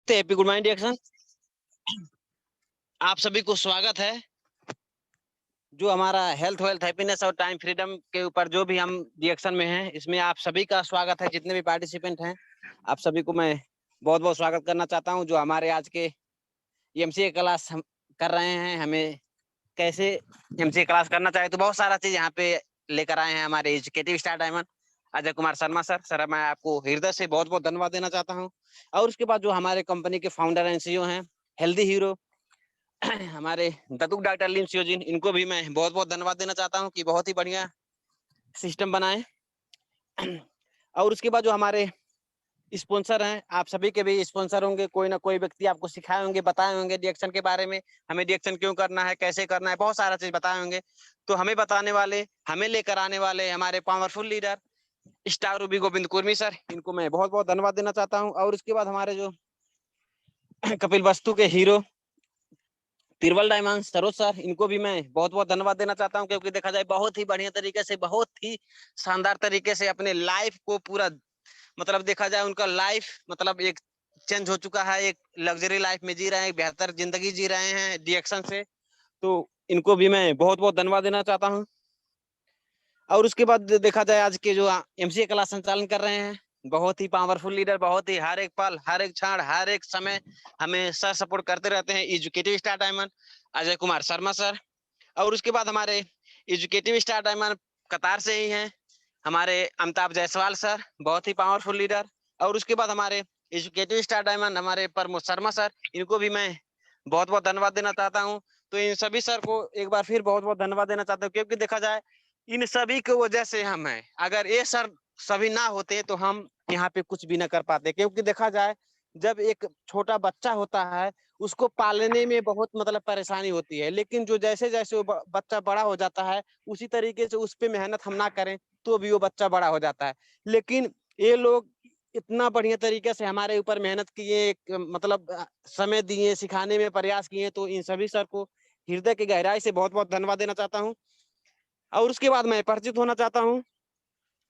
Happy good morning reaction. आप सभी को स्वागत है। जो हमारा हेल्थ वेल्थ हैप्पीनेस और टाइम फ्रीडम के ऊपर जो भी हम रिएक्शन में हैं, इसमें आप सभी का स्वागत है। जितने भी पार्टिसिपेंट हैं, आप सभी को मैं बहुत बहुत स्वागत करना चाहता हूं। जो हमारे आज के एमसीए क्लास हम कर रहे हैं, हमें कैसे एमसीए क्लास करना चाहिए, तो बहुत सारा चीज यहाँ पे लेकर आए हैं हमारे educative star diamond Ajay Kumar Sharma sir, मैं आपको हृदय से बहुत बहुत धन्यवाद देना चाहता हूँ। और उसके बाद जो हमारे कंपनी के फाउंडर एंड सीईओ हैं, हेल्दी हीरो हमारे दतुक डॉक्टर लिन सियोजिन, इनको भी मैं बहुत बहुत धन्यवाद देना चाहता हूँ कि बहुत ही बढ़िया सिस्टम बनाए। और उसके बाद जो हमारे स्पॉन्सर हैं, आप सभी के भी स्पॉन्सर होंगे, कोई ना कोई व्यक्ति आपको सिखाए होंगे, बताए होंगे रिएक्शन के बारे में, हमें रिएक्शन क्यों करना है, कैसे करना है, बहुत सारा चीज बताए होंगे। तो हमें बताने वाले, हमें लेकर आने वाले हमारे powerful leader star Ruby Govind Kurmi sir, इनको मैं बहुत बहुत धन्यवाद देना चाहता हूँ। और उसके बाद हमारे जो कपिल वस्तु के हीरो तिरवल डायमंड सरोज सर, इनको भी मैं बहुत बहुत धन्यवाद देना चाहता हूं, क्योंकि देखा जाए बहुत ही बढ़िया तरीके से, बहुत ही शानदार तरीके से अपने लाइफ को पूरा, मतलब देखा जाए उनका लाइफ मतलब एक चेंज हो चुका है, एक लग्जरी लाइफ में जी रहे हैं, एक बेहतर जिंदगी जी रहे हैं रिएक्शन से। तो इनको भी मैं बहुत बहुत धन्यवाद देना चाहता हूँ। और उसके बाद देखा जाए आज के जो एमसीए क्लास संचालन कर रहे हैं, बहुत ही पावरफुल लीडर, बहुत ही हर एक पल, हर एक क्षण, हर एक समय हमें सर सपोर्ट करते रहते हैं, educative star diamond Ajay Kumar Sharma sir. और उसके बाद हमारे एजुकेटिव स्टार डायमंड कतार से ही हैं हमारे अमिताभ जायसवाल सर, बहुत ही पावरफुल लीडर। और उसके बाद हमारे एजुकेटिव स्टार डायमंड हमारे प्रमोद शर्मा सर, इनको भी मैं बहुत बहुत धन्यवाद देना चाहता हूँ। तो इन सभी सर को एक बार फिर बहुत बहुत धन्यवाद देना चाहता हूँ, क्योंकि देखा जाए इन सभी की वजह से हम हैं। अगर ये सर सभी ना होते तो हम यहाँ पे कुछ भी ना कर पाते, क्योंकि देखा जाए जब एक छोटा बच्चा होता है, उसको पालने में बहुत मतलब परेशानी होती है, लेकिन जो जैसे जैसे वो बच्चा बड़ा हो जाता है, उसी तरीके से उस पे मेहनत हम ना करें तो भी वो बच्चा बड़ा हो जाता है। लेकिन ये लोग इतना बढ़िया तरीके से हमारे ऊपर मेहनत किए, मतलब समय दिए, सिखाने में प्रयास किए, तो इन सभी सर को हृदय की गहराई से बहुत बहुत धन्यवाद देना चाहता हूँ। और उसके बाद मैं परिचित होना चाहता हूँ।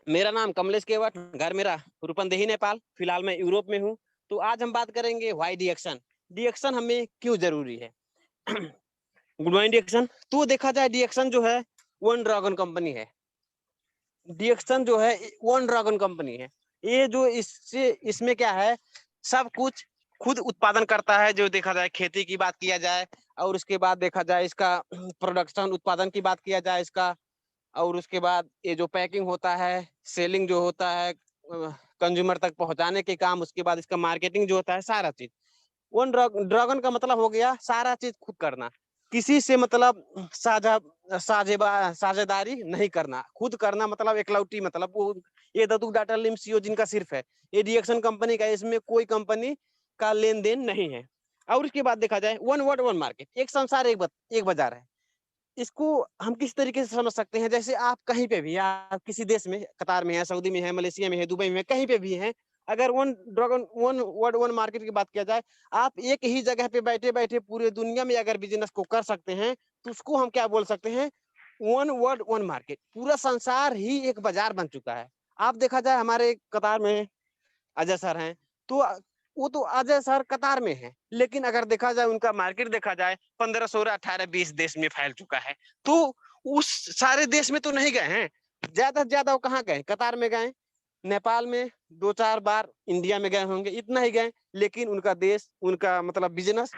मेरा नाम कमलेश केवट, घर मेरा रूपंदेही नेपाल, फिलहाल मैं यूरोप में हूँ। तो आज हम बात करेंगे व्हाई रिएक्शन, रिएक्शन हमें क्यों जरूरी है। Good morning reaction. तो देखा जाए रिएक्शन जो है वन ड्रैगन कंपनी है, रिएक्शन जो है वन ड्रैगन कंपनी है। ये जो इससे इसमें क्या है, सब कुछ खुद उत्पादन करता है। जो देखा जाए खेती की बात किया जाए, और उसके बाद देखा जाए इसका प्रोडक्शन उत्पादन की बात किया जाए इसका, और उसके बाद ये जो पैकिंग होता है, सेलिंग जो होता है, कंज्यूमर तक पहुंचाने के काम, उसके बाद इसका मार्केटिंग जो होता है, सारा चीज वन ड्रैगन का मतलब हो गया सारा चीज खुद करना, किसी से मतलब साझेदारी नहीं करना, खुद करना, मतलब एकलौटी, मतलब वो ये दतुक डाटा लिम सीओ जिनका सिर्फ है, ये रिएक्शन कंपनी का, इसमें कोई कंपनी का लेन देन नहीं है। और उसके बाद देखा जाए वन वर्ड वन मार्केट, एक संसार एक बाजार है। इसको हम किस तरीके से समझ सकते हैं, जैसे आप कहीं पे भी, आप किसी देश में, कतार में है, सऊदी में है, मलेशिया में है, दुबई में है, कहीं पे भी हैं, अगर वन वर्ड वन मार्केट की बात किया जाए, आप एक ही जगह पे बैठे बैठे पूरे दुनिया में अगर बिजनेस को कर सकते हैं, तो उसको हम क्या बोल सकते हैं, वन वर्ड वन मार्केट। पूरा संसार ही एक बाजार बन चुका है। आप देखा जाए हमारे कतार में अजय सर हैं, तो वो तो अजय सर कतार में है, लेकिन अगर देखा जाए उनका मार्केट देखा जाए 15 16 18 20 देश में फैल चुका है। तो उस सारे देश में तो नहीं गए हैं, ज्यादा से ज्यादा वो कहाँ गए, कतार में गए, नेपाल में 2 4 बार, इंडिया में गए होंगे, इतना ही गए। लेकिन उनका देश, उनका मतलब बिजनेस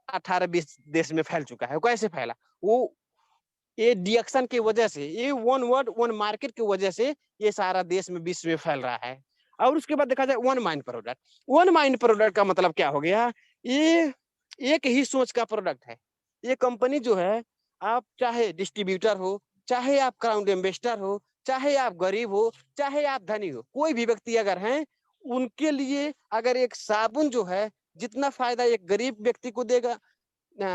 18 20 देश में फैल चुका है। वो कैसे फैला, वो ये रिएक्शन की वजह से, ये वन वर्ड वन मार्केट की वजह से ये सारा देश में, विश्व में फैल रहा है। और उसके बाद देखा जाए one mind product, one mind product का मतलब क्या हो गया, ये एक ही सोच का प्रोडक्ट है। ये कंपनी जो है, आप चाहे डिस्ट्रीब्यूटर हो, चाहे आप क्राउड इन्वेस्टर हो, चाहे आप गरीब हो, चाहे आप धनी हो, कोई भी व्यक्ति अगर हैं, उनके लिए अगर एक साबुन जो है, जितना फायदा एक गरीब व्यक्ति को देगा,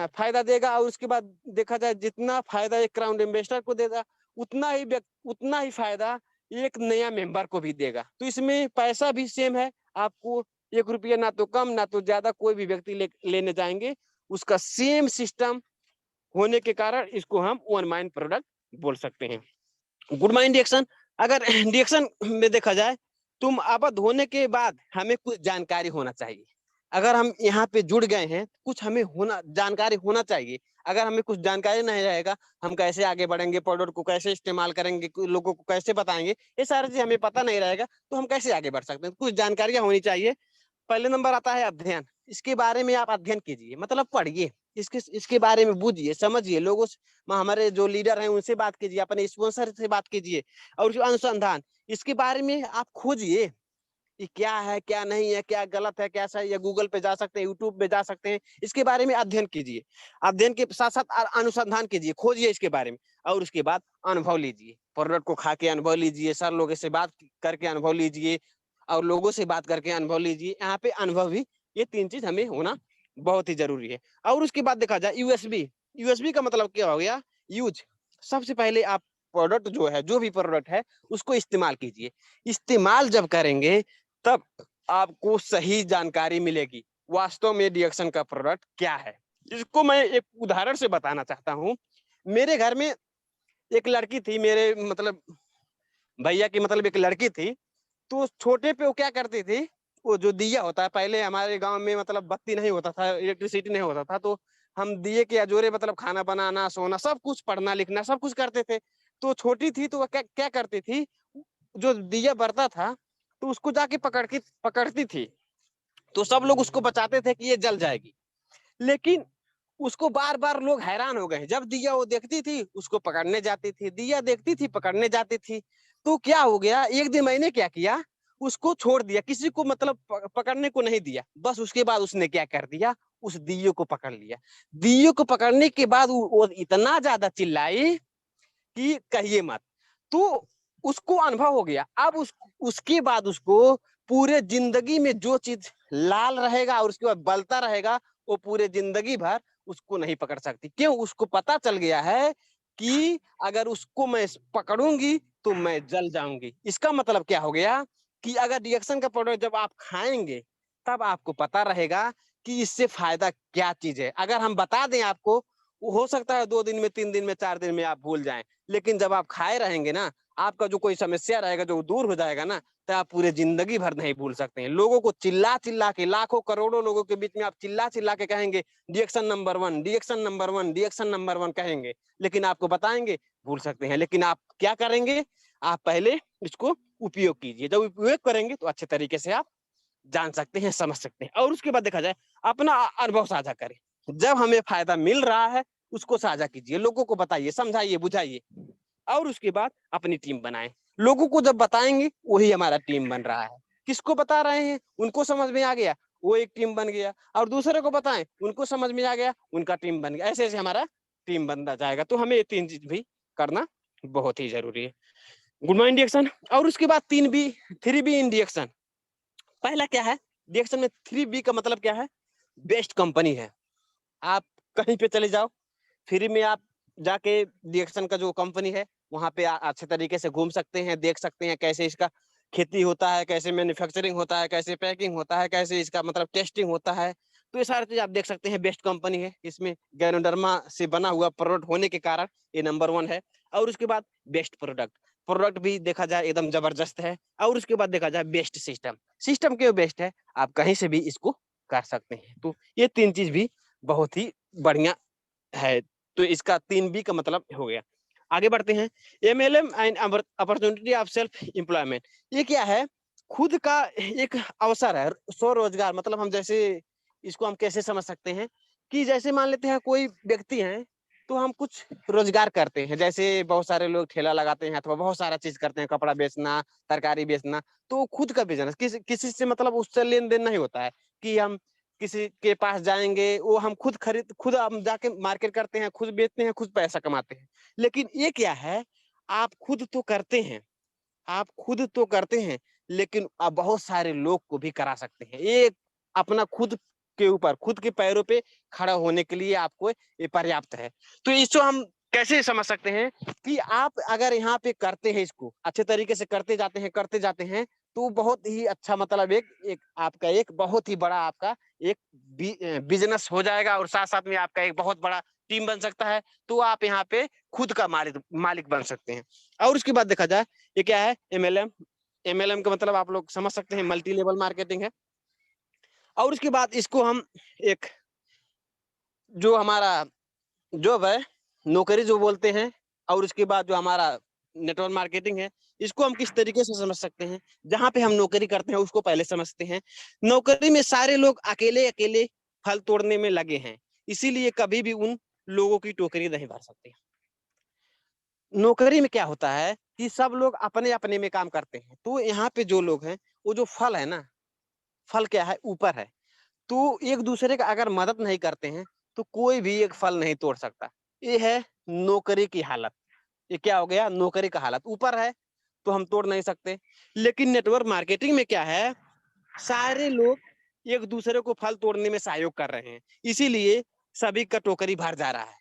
फायदा देगा, और उसके बाद देखा जाए जितना फायदा एक क्राउड इन्वेस्टर को देगा, उतना ही फायदा एक नया मेंबर को भी देगा। तो इसमें पैसा भी सेम है, आपको 1 रुपया ना तो कम ना तो ज्यादा कोई भी व्यक्ति लेने जाएंगे, उसका सेम सिस्टम होने के कारण इसको हम वन माइंड प्रोडक्ट बोल सकते हैं। गुड माइंड रिएक्शन, अगर रिएक्शन में देखा जाए, तुम आबद्ध होने के बाद हमें कुछ जानकारी होना चाहिए। अगर हम यहाँ पे जुड़ गए हैं, कुछ हमें जानकारी होना चाहिए। अगर हमें कुछ जानकारी नहीं रहेगा, हम कैसे आगे बढ़ेंगे, प्रोडक्ट को कैसे इस्तेमाल करेंगे, लोगों को कैसे बताएंगे, ये सारी चीज हमें पता नहीं रहेगा तो हम कैसे आगे बढ़ सकते हैं। कुछ जानकारियां होनी चाहिए। पहले नंबर आता है अध्ययन। इसके बारे में आप अध्ययन कीजिए, मतलब पढ़िए, इसके बारे में बूझिए, समझिए, लोगों से, हमारे जो लीडर हैं उनसे बात कीजिए, अपने स्पॉन्सर से बात कीजिए। और अनुसंधान, इसके बारे में आप खोजिए कि क्या है, क्या नहीं है, क्या गलत है, क्या सही है। गूगल पे जा सकते हैं, यूट्यूब पे जा सकते हैं, इसके बारे में अध्ययन कीजिए। अध्ययन के साथ साथ अनुसंधान कीजिए, खोजिए इसके बारे में। और उसके बाद अनुभव लीजिए, प्रोडक्ट को खा के अनुभव लीजिए, सर लोगों से बात करके अनुभव लीजिए, और लोगों से बात करके अनुभव लीजिए। यहाँ पे अनुभव भी, ये 3 चीज हमें होना बहुत ही जरूरी है। और उसके बाद देखा जाए यूएसबी। यूएसबी का मतलब क्या हो गया? यूज। सबसे पहले आप प्रोडक्ट जो है, जो भी प्रोडक्ट है, उसको इस्तेमाल कीजिए। इस्तेमाल जब करेंगे तब आपको सही जानकारी मिलेगी वास्तव में डीएक्शन का प्रोडक्ट क्या है। इसको मैं एक उदाहरण से बताना चाहता हूँ। मेरे घर में एक लड़की थी, मेरे मतलब भैया की मतलब एक लड़की थी। तो छोटे पे वो क्या करती थी, वो जो दिया होता है, पहले हमारे गांव में मतलब बत्ती नहीं होता था, इलेक्ट्रिसिटी नहीं होता था, तो हम दिए के अजोरे मतलब खाना बनाना, सोना, सब कुछ, पढ़ना लिखना सब कुछ करते थे। तो छोटी थी तो वह क्या क्या करती थी, जो दिया बरता था तो उसको जाके पकड़ती थी। तो सब लोग उसको बचाते थे कि ये जल जाएगी। लेकिन उसको बार बार लोग हैरान हो गए, जब दिया वो देखती थी उसको पकड़ने जाती थी, दिया देखती थी पकड़ने जाती थी। तो क्या हो गया, एक दिन मैंने क्या किया, उसको छोड़ दिया, किसी को मतलब पकड़ने को नहीं दिया। बस उसके बाद उसने क्या कर दिया, उस दियो को पकड़ लिया। दियो को पकड़ने के बाद वो इतना ज्यादा चिल्लाई कि कहिए मत। तो उसको अनुभव हो गया। अब उसके बाद उसको पूरे जिंदगी में जो चीज लाल रहेगा और उसके बाद बलता रहेगा, वो पूरे जिंदगी भर उसको नहीं पकड़ सकती। क्यों? उसको पता चल गया है कि अगर उसको मैं पकड़ूंगी तो मैं जल जाऊंगी। इसका मतलब क्या हो गया कि अगर रिएक्शन का प्रोडक्ट जब आप खाएंगे तब आपको पता रहेगा कि इससे फायदा क्या चीज है। अगर हम बता दें आपको, हो सकता है 2 दिन में, 3 दिन में, 4 दिन में आप भूल जाएं। लेकिन जब आप खाए रहेंगे ना, आपका जो कोई समस्या रहेगा जो दूर हो जाएगा ना, तो आप पूरे जिंदगी भर नहीं भूल सकते हैं। लोगों को चिल्ला चिल्ला के, लाखों करोड़ों लोगों के बीच में आप चिल्ला चिल्ला के कहेंगे reaction number 1, reaction number 1, reaction number 1 कहेंगे, लेकिन आपको बताएंगे भूल सकते हैं। लेकिन आप क्या करेंगे, आप पहले इसको उपयोग कीजिए। जब उपयोग करेंगे तो अच्छे तरीके से आप जान सकते हैं, समझ सकते हैं। और उसके बाद देखा जाए अपना अनुभव साझा करें। जब हमें फायदा मिल रहा है उसको साझा कीजिए, लोगों को बताइए, समझाइए, बुझाइए। और उसके बाद अपनी टीम बनाएं। लोगों को जब बताएंगे वही हमारा टीम बन रहा है। किसको बता रहे हैं, उनको समझ में आ गया, वो एक टीम बन गया। और दूसरे को बताएं, उनको समझ में आ गया, उनका टीम बन गया। ऐसे ऐसे हमारा टीम बनता जाएगा। तो हमें ये 3 चीज भी करना बहुत ही जरूरी है। Good morning reaction. और उसके बाद 3B, 3B इन रिएक्शन। पहला क्या है, रिएक्शन में 3B का मतलब क्या है? बेस्ट कंपनी है। आप कहीं पे चले जाओ, फ्री में आप जाके रिएक्शन का जो कंपनी है वहां पे अच्छे तरीके से घूम सकते हैं, देख सकते हैं कैसे इसका खेती होता है, कैसे मैन्युफैक्चरिंग होता है, कैसे पैकिंग होता है, कैसे इसका मतलब टेस्टिंग होता है। तो ये सारी चीज आप देख सकते हैं। बेस्ट कंपनी है, इसमें गैनोडर्मा से बना हुआ प्रोडक्ट होने के कारण ये नंबर 1 है। और उसके बाद बेस्ट प्रोडक्ट, प्रोडक्ट भी देखा जाए एकदम जबरदस्त है। और उसके बाद देखा जाए बेस्ट सिस्टम, सिस्टम क्यों बेस्ट है, आप कहीं से भी इसको कर सकते हैं। तो ये 3 चीज भी बहुत ही बढ़िया है। तो इसका 3B का मतलब हो गया। आगे बढ़ते हैं। MLM and opportunity of self employment. ये क्या है? खुद का एक अवसर है, स्वरोजगार। मतलब हम जैसे इसको हम कैसे समझ सकते हैं कि जैसे मान लेते हैं कोई व्यक्ति है, तो हम कुछ रोजगार करते हैं। जैसे बहुत सारे लोग ठेला लगाते हैं अथवा बहुत सारा चीज करते हैं, कपड़ा बेचना, तरकारी बेचना। तो खुद का बिजनेस, किसी से मतलब उससे लेन देन नहीं होता है कि हम किसी के पास जाएंगे, वो हम खुद हम जाके मार्केट करते हैं, खुद बेचते हैं, खुद पैसा कमाते हैं। लेकिन ये क्या है, आप खुद तो करते हैं, आप खुद तो करते हैं, लेकिन आप बहुत सारे लोग को भी करा सकते हैं। ये अपना खुद के ऊपर, खुद के पैरों पे खड़ा होने के लिए आपको ये पर्याप्त है। तो इसको हम कैसे समझ सकते हैं कि आप अगर यहाँ पे करते हैं, इसको अच्छे तरीके से करते जाते हैं, तो बहुत ही अच्छा मतलब एक आपका एक बहुत ही बड़ा आपका एक बिजनेस हो जाएगा। और साथ साथ में आपका एक बहुत बड़ा टीम बन सकता है। तो आप यहाँ पे खुद का मालिक मालिक बन सकते हैं। और उसके बाद देखा जाए ये क्या है, MLM। MLM का मतलब आप लोग समझ सकते हैं, मल्टी लेवल मार्केटिंग है। और उसके बाद इसको हम एक जो हमारा जॉब है, नौकरी जो बोलते हैं, और उसके बाद जो हमारा नेटवर्क मार्केटिंग है, इसको हम किस तरीके से समझ सकते हैं। जहाँ पे हम नौकरी करते हैं उसको पहले समझते हैं। नौकरी में सारे लोग अकेले अकेले फल तोड़ने में लगे हैं, इसीलिए कभी भी उन लोगों की टोकरी नहीं भर सकते। नौकरी में क्या होता है कि सब लोग अपने अपने में काम करते हैं, तो यहाँ पे जो लोग हैं, वो जो फल है ना, फल क्या है, ऊपर है, तो एक दूसरे का अगर मदद नहीं करते हैं तो कोई भी एक फल नहीं तोड़ सकता। ये है नौकरी की हालत। ये क्या हो गया, नौकरी का हालत। ऊपर है तो हम तोड़ नहीं सकते। लेकिन नेटवर्क मार्केटिंग में क्या है, सारे लोग एक दूसरे को फल तोड़ने में सहयोग कर रहे हैं, इसीलिए सभी का टोकरी भर जा रहा है।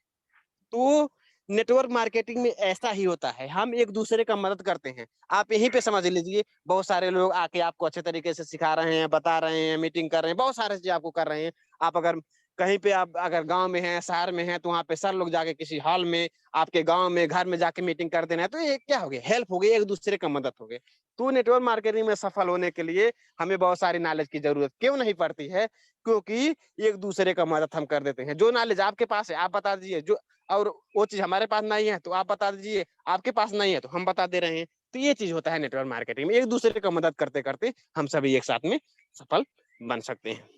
तो नेटवर्क मार्केटिंग में ऐसा ही होता है, हम एक दूसरे का मदद करते हैं। आप यहीं पे समझ लीजिए, बहुत सारे लोग आके आपको अच्छे तरीके से सिखा रहे हैं, बता रहे हैं, मीटिंग कर रहे हैं, बहुत सारे चीज आपको कर रहे हैं। आप अगर कहीं पे आप अगर गांव में हैं, शहर में हैं, तो वहाँ पे सर लोग जाके किसी हॉल में, आपके गांव में, घर में जाके मीटिंग कर देना है, तो ये क्या हो गया, हेल्प हो गई, एक दूसरे का मदद हो गई। तो नेटवर्क मार्केटिंग में सफल होने के लिए हमें बहुत सारी नॉलेज की जरूरत क्यों नहीं पड़ती है, क्योंकि एक दूसरे का मदद हम कर देते हैं। जो नॉलेज आपके पास है आप बता दीजिए, जो और वो चीज हमारे पास नहीं है तो आप बता दीजिए, आपके पास नहीं है तो हम बता दे रहे हैं। तो ये चीज होता है नेटवर्क मार्केटिंग में, एक दूसरे का मदद करते करते हम सभी एक साथ में सफल बन सकते हैं।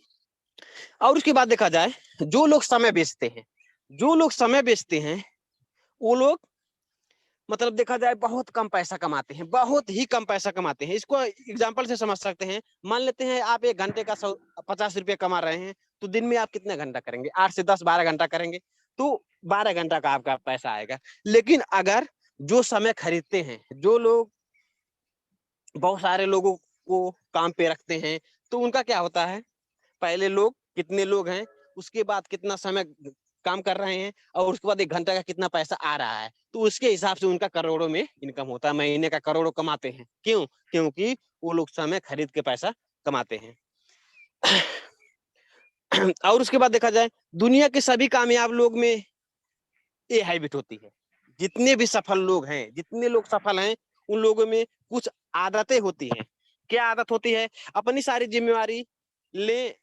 और उसके बाद देखा जाए, जो लोग समय बेचते हैं, जो लोग समय बेचते हैं, वो लोग मतलब देखा जाए बहुत कम पैसा कमाते हैं, बहुत ही कम पैसा कमाते हैं। इसको एग्जाम्पल से समझ सकते हैं। मान लेते हैं आप 1 घंटे का 50 रुपये कमा रहे हैं, तो दिन में आप कितने घंटा करेंगे, 8 से 10 12 घंटा करेंगे, तो 12 घंटा का आपका पैसा आएगा। लेकिन अगर जो समय खरीदते हैं, जो लोग बहुत सारे लोगों को काम पे रखते हैं, तो उनका क्या होता है, पहले लोग कितने लोग हैं, उसके बाद कितना समय काम कर रहे हैं, और उसके बाद 1 घंटे का कितना पैसा आ रहा है, तो उसके हिसाब से उनका करोड़ों में इनकम होता है, महीने का करोड़ों कमाते हैं। क्यों, क्योंकि वो लोग समय खरीद के पैसा कमाते हैं। और उसके बाद देखा जाए, दुनिया के सभी कामयाब लोग में ये हैबिट होती है। जितने भी सफल लोग हैं, जितने लोग सफल हैं, उन लोगों में कुछ आदतें होती हैं। क्या आदत होती है, अपनी सारी जिम्मेवारी ले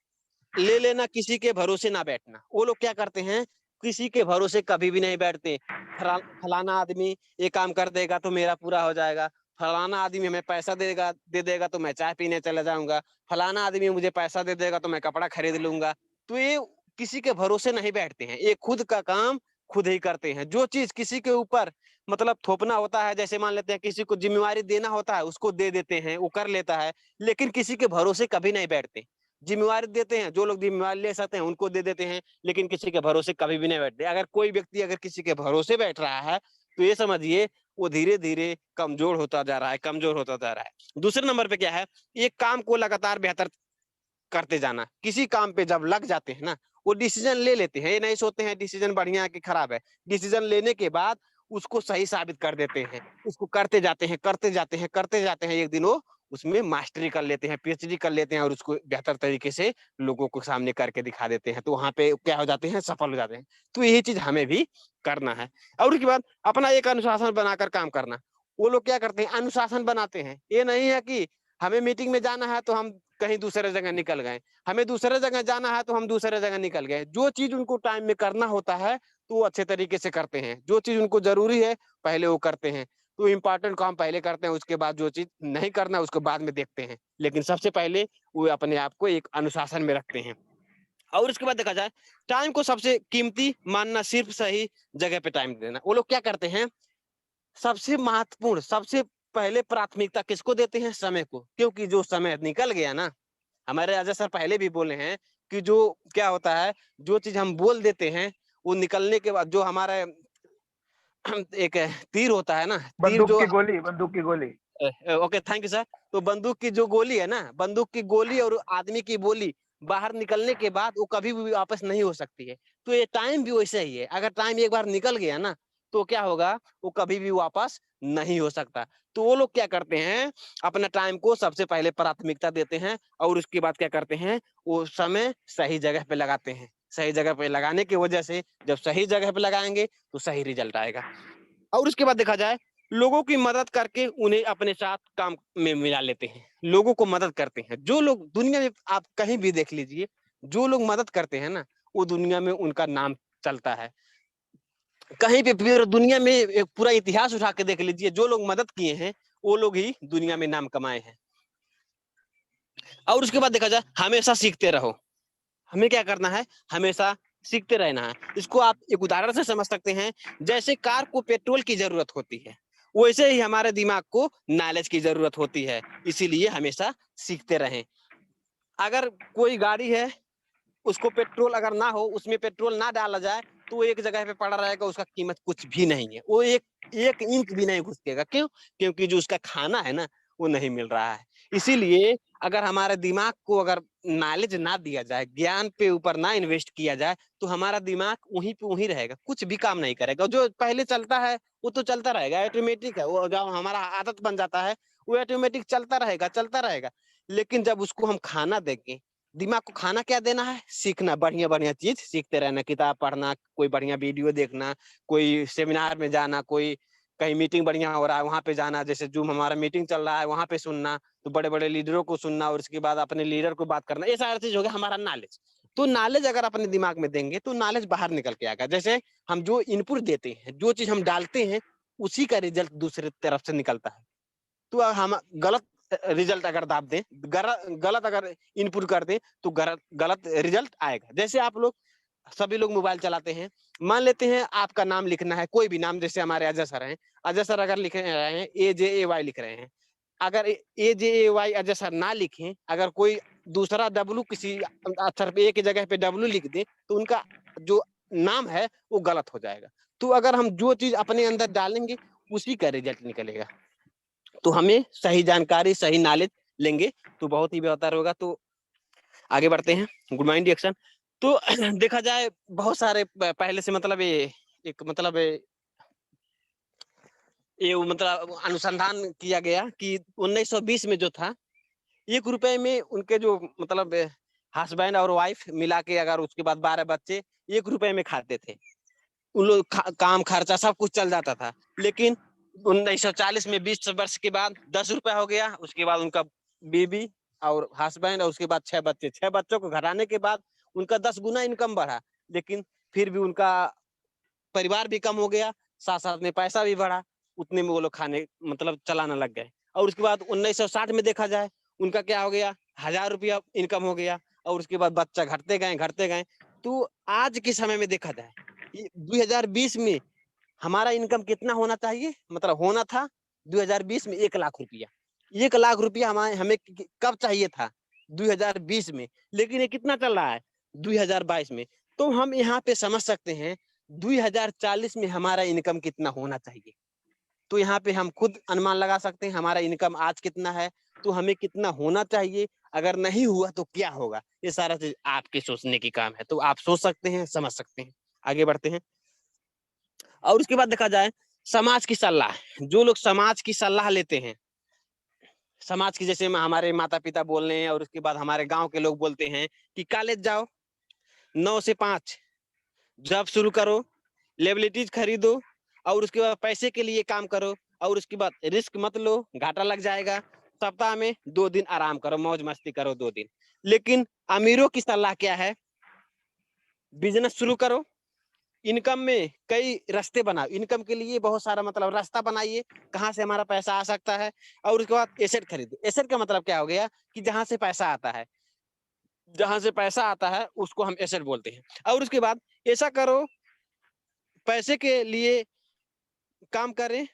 ले लेना, किसी के भरोसे ना बैठना। वो लोग क्या करते हैं, किसी के भरोसे कभी भी नहीं बैठते। फलाना आदमी ये काम कर देगा तो मेरा पूरा हो जाएगा, फलाना आदमी हमें पैसा दे देगा तो मैं चाय पीने चला जाऊंगा, फलाना आदमी मुझे पैसा दे देगा तो मैं कपड़ा खरीद लूंगा। तो ये किसी के भरोसे नहीं बैठते हैं, ये खुद का काम खुद ही करते हैं। जो चीज किसी के ऊपर मतलब थोपना होता है, जैसे मान लेते हैं किसी को जिम्मेवारी देना होता है, उसको दे देते हैं, वो कर लेता है। लेकिन किसी के भरोसे कभी नहीं बैठते। जिम्मेवारी देते हैं, जो लोग जिम्मेवारी ले सकते हैं उनको दे देते हैं, लेकिन किसी के भरोसे कभी भी नहीं बैठते। अगर कोई व्यक्ति अगर किसी के भरोसे बैठ रहा है, तो ये समझिए वो धीरे धीरे कमजोर होता जा रहा है, कमजोर होता जा रहा है। दूसरे नंबर पे क्या है, एक काम को लगातार बेहतर करते जाना। किसी काम पे जब लग जाते हैं ना, वो डिसीजन ले लेते हैं, ये नहीं सोचते हैं डिसीजन बढ़िया है कि खराब है। डिसीजन लेने के बाद उसको सही साबित कर देते हैं, उसको करते जाते हैं, करते जाते हैं, करते जाते हैं। एक दिन वो उसमें मास्टरी कर लेते हैं, पीएचडी कर लेते हैं, और उसको बेहतर तरीके से लोगों को सामने करके दिखा देते हैं। तो वहां पे क्या हो जाते हैं, सफल हो जाते हैं। तो यही चीज हमें भी करना है। और उसके बाद अपना एक अनुशासन बनाकर काम करना। वो लोग क्या करते हैं, अनुशासन बनाते हैं। ये नहीं है कि हमें मीटिंग में जाना है तो हम कहीं दूसरे जगह निकल गए, हमें दूसरे जगह जाना है तो हम दूसरे जगह निकल गए। जो चीज उनको टाइम में करना होता है तो वो अच्छे तरीके से करते हैं। जो चीज उनको जरूरी है पहले वो करते हैं। तो इम्पोर्टेंट काम पहले करते हैं, उसके बाद जो चीज नहीं करना उसको बाद में देखते हैं। लेकिन सबसे पहले वो अपने आप को एक अनुशासन में रखते हैं। और उसके बाद देखा जाए, टाइम को सबसे कीमती मानना, सिर्फ सही जगह पे टाइम देना। वो लोग क्या करते हैं, सबसे महत्वपूर्ण, सबसे पहले प्राथमिकता किसको देते हैं, समय को। क्योंकि जो समय निकल गया ना, हमारे राजा सर पहले भी बोले हैं कि जो क्या होता है, जो चीज हम बोल देते हैं वो निकलने के बाद जो हमारा एक तीर होता है ना, तीर बंदूक जो की गोली, बंदूक की गोली। Okay thank you sir. तो बंदूक की जो गोली है ना, बंदूक की गोली और आदमी की बोली बाहर निकलने के बाद वो कभी भी वापस नहीं हो सकती है। तो ये टाइम भी वैसे ही है, अगर टाइम एक बार निकल गया ना तो क्या होगा, वो कभी भी वापस नहीं हो सकता। तो वो लोग क्या करते हैं, अपना टाइम को सबसे पहले प्राथमिकता देते हैं, और उसके बाद क्या करते हैं, वो समय सही जगह पे लगाते हैं। सही जगह पे लगाने की वजह से जब सही जगह पे लगाएंगे तो सही रिजल्ट आएगा। और उसके बाद देखा जाए, लोगों की मदद करके उन्हें अपने साथ काम में मिला लेते हैं, लोगों को मदद करते हैं। जो लोग दुनिया में आप कहीं भी देख लीजिए, जो लोग मदद करते हैं ना, वो दुनिया में उनका नाम चलता है। कहीं पे भी दुनिया में एक पूरा इतिहास उठा के देख लीजिए, जो लोग मदद किए हैं वो लोग ही दुनिया में नाम कमाए हैं। और उसके बाद देखा जाए, हमेशा सीखते रहो। हमें क्या करना है, हमेशा सीखते रहना है। इसको आप एक उदाहरण से समझ सकते हैं, जैसे कार को पेट्रोल की जरूरत होती है, वैसे ही हमारे दिमाग को नॉलेज की जरूरत होती है। इसीलिए हमेशा सीखते रहें। अगर कोई गाड़ी है, उसको पेट्रोल अगर ना हो, उसमें पेट्रोल ना डाला जाए, तो एक जगह पे पड़ा रहेगा, उसका कीमत कुछ भी नहीं है, वो एक इंच भी नहीं घुसकेगा। क्यों? क्योंकि जो उसका खाना है ना, वो नहीं मिल रहा है। इसीलिए अगर हमारे दिमाग को अगर नॉलेज ना दिया जाए, ज्ञान पे ऊपर ना इन्वेस्ट किया जाए, तो हमारा दिमाग वहीं पे वहीं रहेगा, कुछ भी काम नहीं करेगा। जो पहले चलता है वो तो चलता रहेगा, ऑटोमेटिक है वो। जब हमारा आदत बन जाता है, वो ऑटोमेटिक चलता रहेगा, चलता रहेगा। लेकिन जब उसको हम खाना देंगे, दिमाग को खाना क्या देना है, सीखना, बढ़िया बढ़िया चीज सीखते रहना, किताब पढ़ना, कोई बढ़िया वीडियो देखना, कोई सेमिनार में जाना, कोई कहीं मीटिंग बढ़िया हो रहा है वहां पे जाना, जैसे जूम हमारा मीटिंग चल रहा है वहां पे सुनना, तो बड़े बड़े लीडरों को सुनना, और उसके बाद अपने लीडर को बात करना, ये सारा चीज हो गया हमारा नॉलेज। तो नॉलेज अगर अपने दिमाग में देंगे तो नॉलेज बाहर निकल के आएगा। जैसे हम जो इनपुट देते हैं, जो चीज हम डालते हैं, उसी का रिजल्ट दूसरे तरफ से निकलता है। तो हम गलत रिजल्ट अगर दाब दें, गलत अगर इनपुट कर दें, तो गलत रिजल्ट आएगा। जैसे आप लोग सभी लोग मोबाइल चलाते हैं, मान लेते हैं आपका नाम लिखना है, कोई भी नाम, जैसे हमारे अजय सर हैं, अजय सर अगर लिख रहे हैं AJAY लिख रहे हैं, अगर AJAY अजय सर ना लिखें, अगर कोई दूसरा डब्लू किसी अक्षर पे, ए की जगह पे डब्लू लिख दे, तो उनका जो नाम है वो गलत हो जाएगा। तो अगर हम जो चीज अपने अंदर डालेंगे, उसी का रिजल्ट निकलेगा। तो हमें सही जानकारी, सही नॉलेज लेंगे तो बहुत ही बेहतर होगा। तो आगे बढ़ते हैं, गुड मॉर्निंग एक्शन। तो देखा जाए, बहुत सारे पहले से मतलब ये एक मतलब ये मतलब अनुसंधान किया गया कि 1920 में जो था, 1 रुपए में उनके जो मतलब हस्बैंड और वाइफ मिला के, अगर उसके बाद 12 बच्चे 1 रुपए में खाते थे, उन लोग काम खर्चा सब कुछ चल जाता था। लेकिन 1940 में 20 वर्ष के बाद 10 रुपया हो गया। उसके बाद उनका बीबी और हस्बैंड, और उसके बाद 6 बच्चे, 6 बच्चों को घटाने के बाद उनका 10 गुना इनकम बढ़ा। लेकिन फिर भी उनका परिवार भी कम हो गया, साथ साथ में पैसा भी बढ़ा, उतने में वो लोग खाने मतलब चलाना लग गए। और उसके बाद 1960 में देखा जाए, उनका क्या हो गया, 1000 रुपया इनकम हो गया। और उसके बाद बच्चा घटते गए। तो आज के समय में देखा जाए, 2020 में हमारा इनकम कितना होना चाहिए, मतलब होना था 2020 में 1 लाख रुपया। 1 लाख रुपया हमारे हमें कब चाहिए था, 2020 में। लेकिन ये कितना चल रहा है, 2022 में। तो हम यहाँ पे समझ सकते हैं 2040 में हमारा इनकम कितना होना चाहिए। तो यहाँ पे हम खुद अनुमान लगा सकते हैं हमारा इनकम आज कितना है, तो हमें कितना होना चाहिए। अगर नहीं हुआ तो क्या होगा, ये सारा चीज आपके सोचने की काम है। तो आप सोच सकते हैं, समझ सकते हैं। आगे बढ़ते हैं। और उसके बाद देखा जाए, समाज की सलाह, जो लोग समाज की सलाह लेते हैं, समाज की, जैसे हमारे माता पिता बोल रहे हैं, और उसके बाद हमारे गांव के लोग बोलते हैं कि कॉलेज जाओ, 9 से 5 जॉब शुरू करो, लेबिलिटीज खरीदो, और उसके बाद पैसे के लिए काम करो, और उसके बाद रिस्क मत लो, घाटा लग जाएगा। सप्ताह में 2 दिन आराम करो, मौज मस्ती करो 2 दिन। लेकिन अमीरों की सलाह क्या है, बिजनेस शुरू करो, इनकम में कई रास्ते बनाओ, इनकम के लिए बहुत सारा मतलब रास्ता बनाइए, कहाँ से हमारा पैसा आ सकता है। और उसके बाद एसेट खरीदो। एसेट का मतलब क्या हो गया, कि जहां से पैसा आता है, जहां से पैसा आता है उसको हम एसेट बोलते हैं। और उसके बाद ऐसा करो, पैसे के लिए काम करें,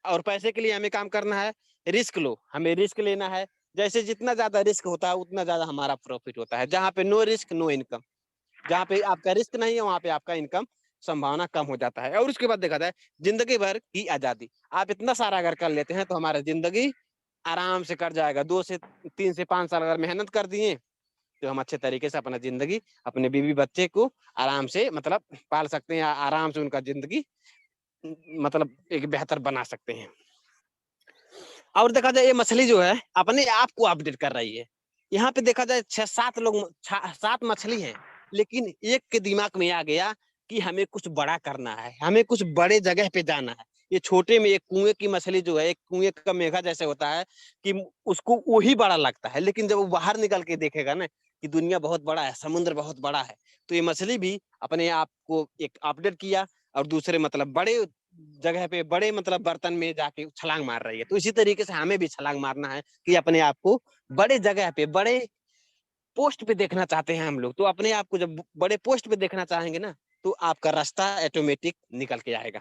और पैसे के लिए हमें काम करना है, रिस्क लो, हमें रिस्क लेना है। जैसे जितना ज्यादा रिस्क होता है, उतना ज्यादा हमारा प्रॉफिट होता है। जहाँ पे नो रिस्क नो इनकम, जहाँ पे आपका रिस्क नहीं है, वहां पे आपका इनकम संभावना कम हो जाता है। और उसके बाद देखा जाए, जिंदगी भर की आजादी, आप इतना सारा अगर कर लेते हैं, तो हमारा जिंदगी आराम से कट जाएगा। 2 से 3 से 5 साल अगर मेहनत कर दिए, तो हम अच्छे तरीके से अपना जिंदगी, अपने बीवी बच्चे को आराम से मतलब पाल सकते हैं, आराम से उनका जिंदगी मतलब एक बेहतर बना सकते हैं। और देखा जाए, ये मछली जो है अपने आप को अपडेट कर रही है। यहाँ पे देखा जाए 7 मछली हैं, लेकिन एक के दिमाग में आ गया कि हमें कुछ बड़ा करना है, हमें कुछ बड़े जगह पे जाना है। ये छोटे में एक कुएं की मछली जो है, एक कुएं का मेघा जैसे होता है कि उसको वही बड़ा लगता है, लेकिन जब वो बाहर निकल के देखेगा ना कि दुनिया बहुत बड़ा है, समुद्र बहुत बड़ा है, तो ये मछली भी अपने आप को एक अपडेट किया और दूसरे मतलब बड़े जगह पे, बड़े मतलब बर्तन में जाके छलांग मार रही है। तो इसी तरीके से हमें भी छलांग मारना है कि अपने आप को बड़े जगह पे, बड़े पोस्ट पे देखना चाहते हैं हम लोग। तो अपने आप को जब बड़े पोस्ट पे देखना चाहेंगे ना, तो आपका रास्ता ऑटोमेटिक निकल के आएगा।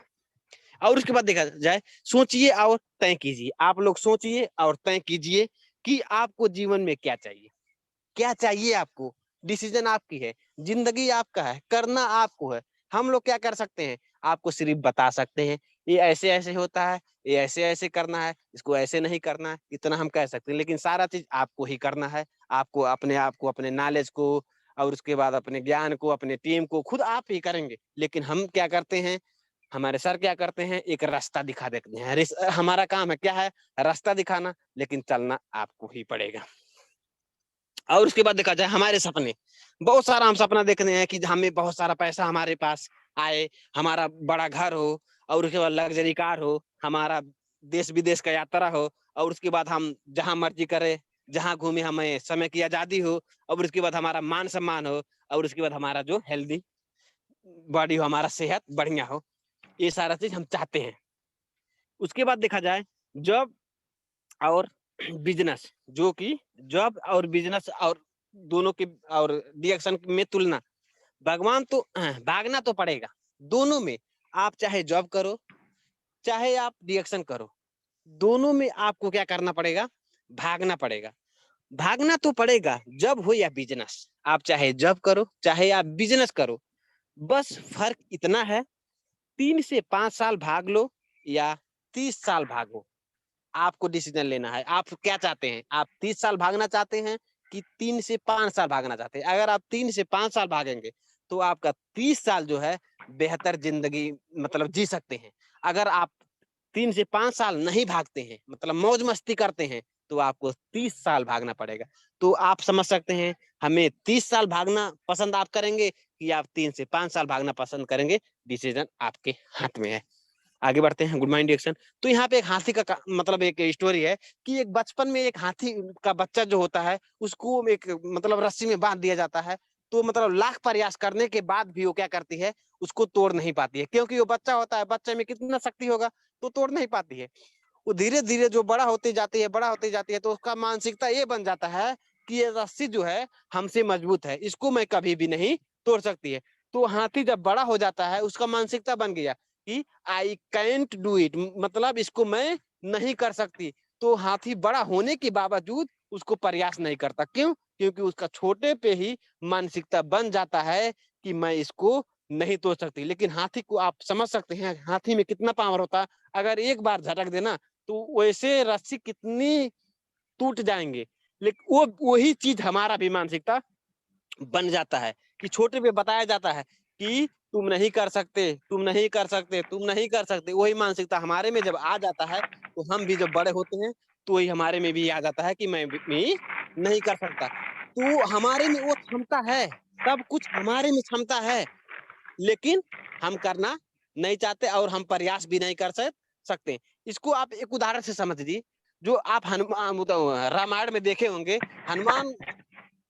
और उसके बाद देखा जाए, सोचिए और तय कीजिए। आप लोग सोचिए और तय कीजिए कि आपको जीवन में क्या चाहिए, क्या चाहिए आपको। डिसीजन आपकी है, जिंदगी आपका है, करना आपको है। हम लोग क्या कर सकते हैं, आपको सिर्फ बता सकते हैं ये ऐसे ऐसे होता है, ये ऐसे ऐसे करना है, इसको ऐसे नहीं करना है, इतना हम कह सकते हैं। लेकिन सारा चीज आपको ही करना है। आपको अपने आप को, अपने नॉलेज को, और उसके बाद अपने ज्ञान को, अपने टीम को खुद आप ही करेंगे। लेकिन हम क्या करते हैं, हमारे सर क्या करते हैं, एक रास्ता दिखा देते हैं। हमारा काम है क्या है, रास्ता दिखाना, लेकिन चलना आपको ही पड़ेगा। और उसके बाद देखा जाए हमारे सपने, बहुत सारा हम सपना देखते हैं कि हमें बहुत सारा पैसा हमारे पास आए, हमारा बड़ा घर हो, और उसके बाद लग्जरी कार हो, हमारा देश विदेश का यात्रा हो, और उसके बाद हम जहां मर्जी करें, जहां घूमे, हमें समय की आजादी हो, और उसके बाद हमारा मान सम्मान हो, और उसके बाद हमारा जो हेल्दी बॉडी हो, हमारा सेहत बढ़िया हो। ये सारा चीज हम चाहते हैं। उसके बाद देखा जाए जॉब और बिजनेस, जो कि जॉब और बिजनेस और दोनों के और डिएक्शन में तुलना, भगवान तो भागना तो पड़ेगा दोनों में। आप चाहे जॉब करो, चाहे आप डिएक्शन करो, दोनों में आपको क्या करना पड़ेगा, भागना पड़ेगा। भागना तो पड़ेगा, जॉब हो या बिजनेस। आप चाहे जॉब करो, चाहे आप बिजनेस करो, बस फर्क इतना है, 3 से 5 साल भाग लो या 30 साल भागो, आपको डिसीजन लेना है। आप क्या चाहते हैं, आप 30 साल भागना चाहते हैं कि 3 से 5 साल भागना चाहते हैं। अगर आप 3 से 5 साल भागेंगे तो आपका 30 साल जो है बेहतर जिंदगी मतलब जी सकते हैं। अगर आप 3 से 5 साल नहीं भागते हैं, मतलब मौज मस्ती करते हैं, तो आपको 30 साल भागना पड़ेगा। तो आप समझ सकते हैं, हमें 30 साल भागना पसंद आप करेंगे कि आप 3 से 5 साल भागना पसंद करेंगे, डिसीजन आपके हाथ में है। आगे बढ़ते हैं, गुड मॉर्निंग डिएक्शन। तो यहाँ पे एक हाथी का मतलब एक स्टोरी है कि एक बचपन में एक हाथी का बच्चा जो होता है, उसको एक मतलब रस्सी में बांध दिया जाता है। तो मतलब लाख प्रयास करने के बाद भी वो क्या करती है, उसको तोड़ नहीं पाती है, क्योंकि वो बच्चा होता है, बच्चे में कितना शक्ति होगा, तो तोड़ नहीं पाती है। वो धीरे धीरे जो बड़ा होती जाती है, बड़ा होती जाती है, तो उसका मानसिकता ये बन जाता है कि ये रस्सी जो है हमसे मजबूत है, इसको मैं कभी भी नहीं तोड़ सकती है। तो हाथी जब बड़ा हो जाता है, उसका मानसिकता बन गया कि आई कैंट डू इट, मतलब इसको मैं नहीं कर सकती। तो हाथी बड़ा होने के बावजूद उसको प्रयास नहीं करता। क्यों? क्योंकि उसका छोटे पे ही मानसिकता बन जाता है कि मैं इसको नहीं तोड़ सकती। लेकिन हाथी को आप समझ सकते हैं, हाथी में कितना पावर होता है। अगर एक बार झटक देना तो वैसे रस्सी कितनी टूट जाएंगे। लेकिन वो वही चीज हमारा भी मानसिकता बन जाता है कि छोटे पे बताया जाता है कि तुम नहीं कर सकते, तुम नहीं कर सकते, तुम नहीं कर सकते। वही मानसिकता हमारे में जब आ जाता है, तो हम भी जब बड़े होते हैं, तो वही हमारे में भी आ जाता है कि मैं भी नहीं कर सकता। तो हमारे में वो क्षमता है, सब कुछ हमारे में क्षमता है, लेकिन हम करना नहीं चाहते और हम प्रयास भी नहीं कर सकते। इसको आप एक उदाहरण से समझिए, जो आप हनुमान रामायण में देखे होंगे। हनुमान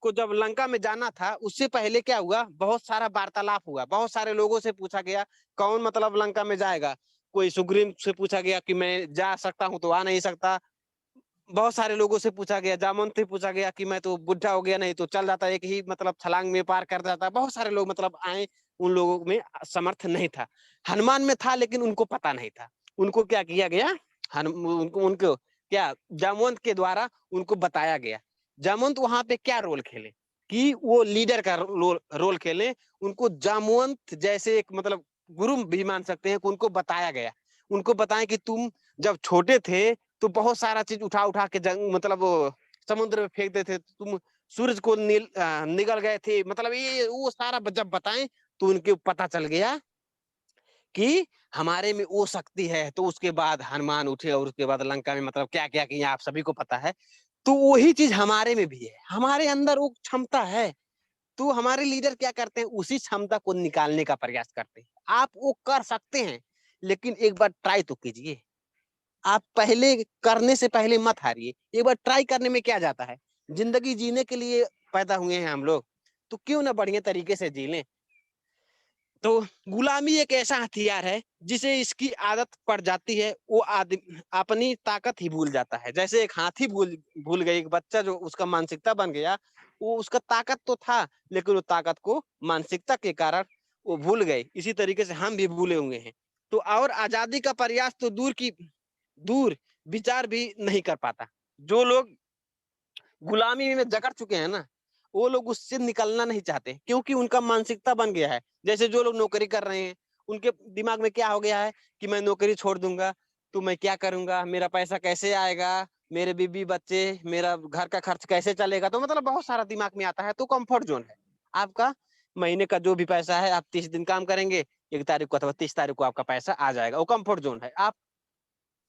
को जब लंका में जाना था, उससे पहले क्या हुआ, बहुत सारा वार्तालाप हुआ, बहुत सारे लोगों से पूछा गया कौन मतलब लंका में जाएगा। कोई सुग्रीव से पूछा गया कि मैं जा सकता हूँ तो आ नहीं सकता। बहुत सारे लोगों से पूछा गया, जामवंत से पूछा गया कि मैं तो बुढ़ा हो गया, नहीं तो चल जाता, एक ही मतलब छलांग में पार कर जाता। बहुत सारे लोग मतलब आए, उन लोगों में समर्थ नहीं था। हनुमान में था, लेकिन उनको पता नहीं था। उनको क्या किया गया, उनको क्या जामवंत के द्वारा उनको बताया गया। जामवंत वहां पे क्या रोल खेले कि वो लीडर का रोल खेले। उनको जामवंत जैसे एक मतलब गुरु भी मान सकते हैं कि उनको बताया गया। उनको बताया कि तुम जब छोटे थे तो बहुत सारा चीज उठा उठा के मतलब वो समुद्र में फेंक देते थे, तुम सूरज को निगल गए थे, मतलब ये वो सारा जब बताएं तो उनके पता चल गया कि हमारे में वो शक्ति है। तो उसके बाद हनुमान उठे और उसके बाद लंका में मतलब क्या क्या किया आप सभी को पता है। तो वही चीज हमारे में भी है, हमारे अंदर वो क्षमता है। तो हमारे लीडर क्या करते हैं, उसी क्षमता को निकालने का प्रयास करते हैं। आप वो कर सकते हैं, लेकिन एक बार ट्राई तो कीजिए। आप पहले करने से पहले मत हारिए, एक बार ट्राई करने में क्या जाता है। जिंदगी जीने के लिए पैदा हुए हैं हम लोग, तो क्यों ना बढ़िया तरीके से जी लें। तो गुलामी एक ऐसा हथियार है जिसे इसकी आदत पड़ जाती है, वो आदमी अपनी ताकत ही भूल जाता है। जैसे एक हाथी भूल भूल गई, एक बच्चा जो उसका मानसिकता बन गया, वो उसका ताकत तो था, लेकिन वो ताकत को मानसिकता के कारण वो भूल गए। इसी तरीके से हम भी भूले हुए हैं। तो और आजादी का प्रयास तो दूर विचार भी नहीं कर पाता। जो लोग गुलामी में जकड़ चुके हैं ना, वो लोग उससे निकलना नहीं चाहते, क्योंकि उनका मानसिकता बन गया है। जैसे जो लोग नौकरी कर रहे हैं, उनके दिमाग में क्या हो गया है कि मैं नौकरी छोड़ दूंगा तो मैं क्या करूंगा, मेरा पैसा कैसे आएगा, मेरे बीबी बच्चे, मेरा घर का खर्च कैसे चलेगा। तो मतलब बहुत सारा दिमाग में आता है। तो कंफर्ट जोन है आपका। महीने का जो भी पैसा है, आप 30 दिन काम करेंगे, 1 तारीख को अथवा 30 तारीख को आपका पैसा आ जाएगा। वो कंफर्ट जोन है। आप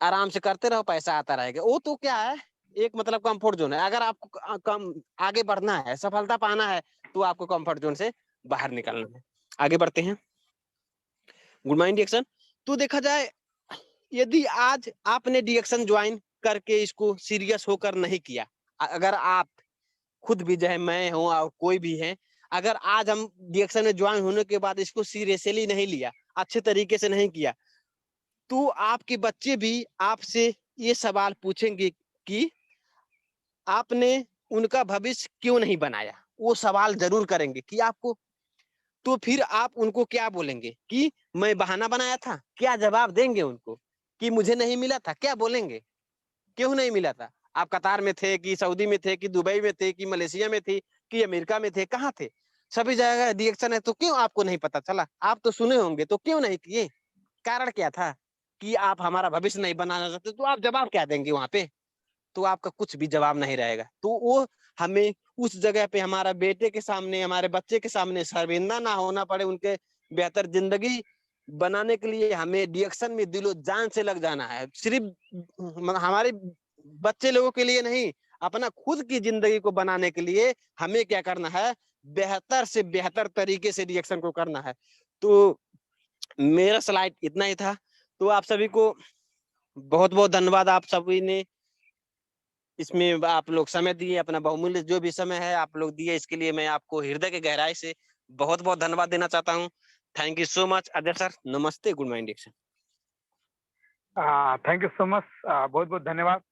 आराम से करते रहो, पैसा आता रहेगा। वो तो क्या है, एक मतलब कंफर्ट जोन है। अगर आपको कम आगे बढ़ना है, सफलता पाना है, तो आपको कंफर्ट जोन से बाहर निकलना है। आगे बढ़ते हैं। गुड मॉर्निंग डिएक्शन। तो देखा जाए, यदि आज आपने डिएक्शन ज्वाइन करके इसको सीरियस होकर नहीं किया, अगर आप खुद भी, चाहे मैं हूँ और कोई भी है, अगर आज हम डिएक्शन में ज्वाइन होने के बाद इसको सीरियसली नहीं लिया, अच्छे तरीके से नहीं किया, तो आपके बच्चे भी आपसे ये सवाल पूछेंगे कि आपने उनका भविष्य क्यों नहीं बनाया। वो सवाल जरूर करेंगे कि आपको। तो फिर आप उनको क्या बोलेंगे कि मैं बहाना बनाया था? क्या जवाब देंगे उनको कि मुझे नहीं मिला था? क्या बोलेंगे? क्यों नहीं मिला था? आप कतार में थे कि सऊदी में थे कि दुबई में थे कि मलेशिया में थे कि अमेरिका में थे, कहाँ थे? सभी जगह रिएक्शन है, तो क्यों आपको नहीं पता चला? आप तो सुने होंगे, तो क्यों नहीं किए? कारण क्या था कि आप हमारा भविष्य नहीं बनाना चाहते? तो आप जवाब क्या देंगे वहां पे? तो आपका कुछ भी जवाब नहीं रहेगा। तो वो हमें उस जगह पे हमारा बेटे के सामने, हमारे बच्चे के सामने शर्मिंदा ना होना पड़े, उनके बेहतर जिंदगी बनाने के लिए हमें डिएक्शन में दिलो जान से लग जाना है। सिर्फ हमारे बच्चे लोगों के लिए नहीं, अपना खुद की जिंदगी को बनाने के लिए हमें क्या करना है, बेहतर से बेहतर तरीके से डिएक्शन को करना है। तो मेरा स्लाइड इतना ही था। तो आप सभी को बहुत बहुत धन्यवाद। आप सभी ने इसमें आप लोग समय दिए, अपना बहुमूल्य जो भी समय है आप लोग दिए, इसके लिए मैं आपको हृदय के गहराई से बहुत बहुत धन्यवाद देना चाहता हूँ। Thank you so much Ajay sir. नमस्ते। Good morning. Thank you so much, बहुत बहुत धन्यवाद।